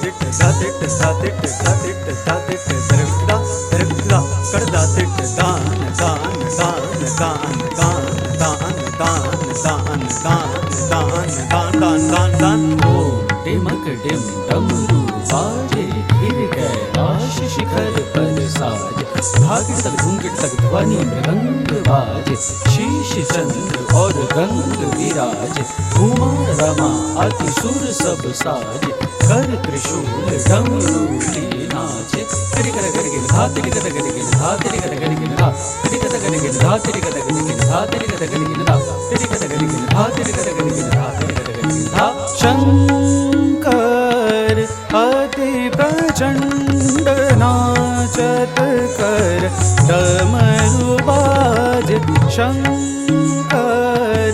तिट धा तिट धा तिट धा तिट धा तिट दरकदा दरकदा करदा तिट दान दान दान दान दान दान दान दान दान दान दान दान दान दान ओम डिमक डिम डमरू बाजे गिर कैलाश शिखर पर साजे भागित तक घूंघट तक ध्वनि मृदंग बाजे शीश चंद्र और गंग विराजे उमा रमा अति सुर सब साजे कर त्रिशूल डमरू नाचे करि कर कर गिन धा तिरि कर कर गिन धा तिरि कर कर गिन धा तिरि कर कर गिन धा तिरि कर कर गिन धा तिरि कर कर गिन धा तिरि कर कर गिन धा तिरि कर कर गिन धा तिरि कर कर गिन धा शंकर अति प्रचंड नाचत कर डमरू बाजे शंकर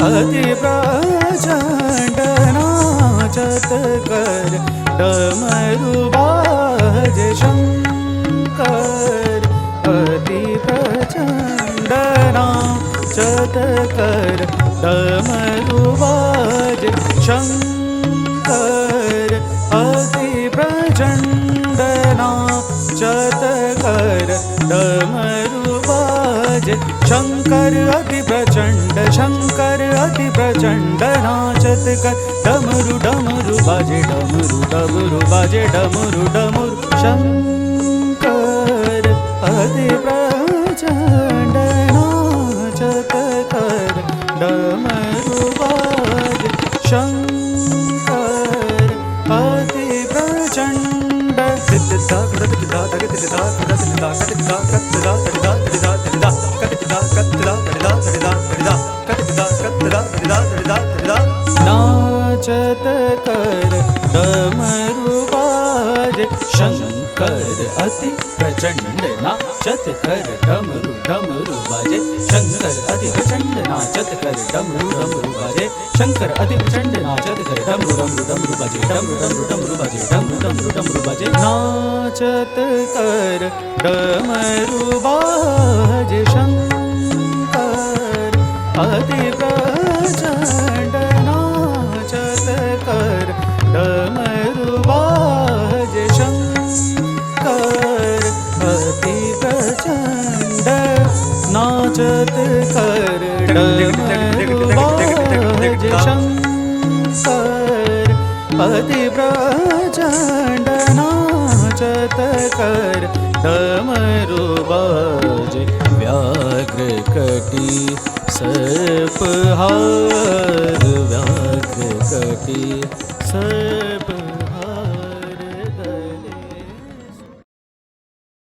अति प्रचंड नाचत कर डमरू बाजे शंकर अति प्रचंड नाचत कर डमरू बाजे शंकर अति प्रचंड नाचत कर डमरू बाजे शंकर अति प्रचंड नाचत कर डमरू डमरू बाजे डमरू डमरू बाजे डमरू डमरू शंकर अति प्रचंड नाचत कर डमरू बाजे शंकर अति प्रचंड तिट धा तिट धा तिट धा तिट धा तिट धा कत धा तिट धा तिट धा तिट धा कत धा कत धा तिट धा तिट धा तिट धा कत धा कत धा तिट धा तिट धा तिट धा नाचत कर डमरू बाजे शंकर अति प्रचंड नाचत कर डमरू डमरू बाजे शंकर अति प्रचंड नाचत कर डमरू डमरू बाजे शंकर अति प्रचंड नाचत कर डमरू डमरू डमरू बाजे डमरू डमरू डमरू बाजे डमरू डमरू डमरू बाजे नाचत कर डमरू बाजे शंकर अति प्रचंड नाचत कर डमरू बाजे शंकर अति प्रचंड नाचत कर डमरू बाजे शंकर अति प्रचंड नाचत कर डमरू बाजे व्याघ्र कटी सर्पहार व्याघ्र कटी सर्प